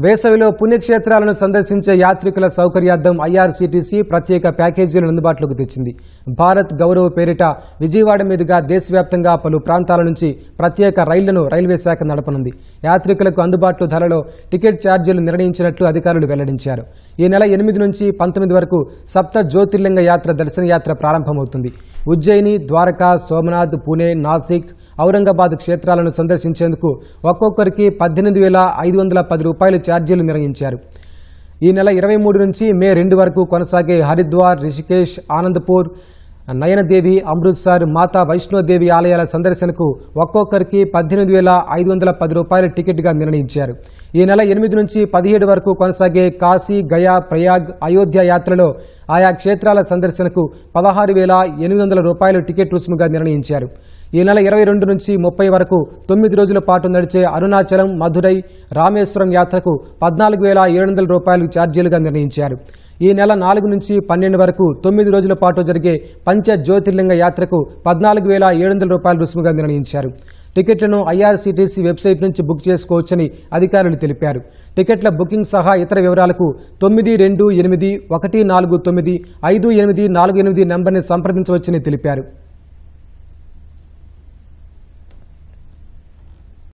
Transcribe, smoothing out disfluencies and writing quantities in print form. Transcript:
వేసవిలో పుణ్యక్షేత్రాలను సందర్శించే యాత్రికుల సౌకర్యార్థం ఐఆర్సీటీసీ ప్రత్యేక ప్యాకేజీలను అందుబాటులోకి తెచ్చింది. భారత్ గౌరవ్ పేరిట విజయవాడ మీదుగా దేశవ్యాప్తంగా పలు ప్రాంతాల నుంచి ప్రత్యేక రైళ్లను రైల్వే శాఖ నడపనుంది. యాత్రికులకు అందుబాటు ధరలో టికెట్ ఛార్జీలు నిర్ణయించినట్లు అధికారులు వెల్లడించారు. ఈ నెల 8 నుంచి 19 వరకు సప్త జ్యోతిర్లింగ యాత్ర దర్శనయాత్ర ప్రారంభమవుతుంది. ఉజ్జయిని, ద్వారకా, సోమనాథ్, పూణే, నాసిక్, ఔరంగాబాద్ క్షేత్రాలను సందర్శించేందుకు ఒక్కొక్కరికి 18,510 రూపాయలు ఛార్జీలు నిర్ణయించారు. ఈ నెల 23 నుంచి మే 2 వరకు కొనసాగే హరిద్వార్, రిషికేశ్, ఆనందపూర్, నయనదేవి, అమృత్సర్, మాతా వైష్ణోదేవి ఆలయాల సందర్శనకు ఒక్కొక్కరికి 18,510 రూపాయల టికెట్గా నిర్ణయించారు. ఈ నెల 8 నుంచి 17 వరకు కొనసాగే కాశీ, గయా, ప్రయాగ్, అయోధ్య యాత్రలో ఆయా క్షేత్రాల సందర్శనకు 16,800 రూపాయలు టికెట్ రుసుముగా నిర్ణయించారు. ఈ నెల 22 నుంచి 30 వరకు 9 రోజుల పాటు నడిచే అరుణాచలం, మధురై, రామేశ్వరం యాత్రకు 14,700 రూపాయలు ఛార్జీలుగా నిర్ణయించారు. ఈ నెల 4 నుంచి 12 వరకు 9 రోజుల పాటు జరిగే పంచ జ్యోతిర్లింగ యాత్రకు 14,700 రూపాయల రుసుముగా నిర్ణయించారు. టికెట్లను ఐఆర్సీటీసీ వెబ్సైట్ నుంచి బుక్ చేసుకోవచ్చని అధికారులు తెలిపారు. టికెట్ల బుకింగ్ సహా ఇతర వివరాలకు 9281495848 నంబర్ని సంప్రదించవచ్చని తెలిపారు.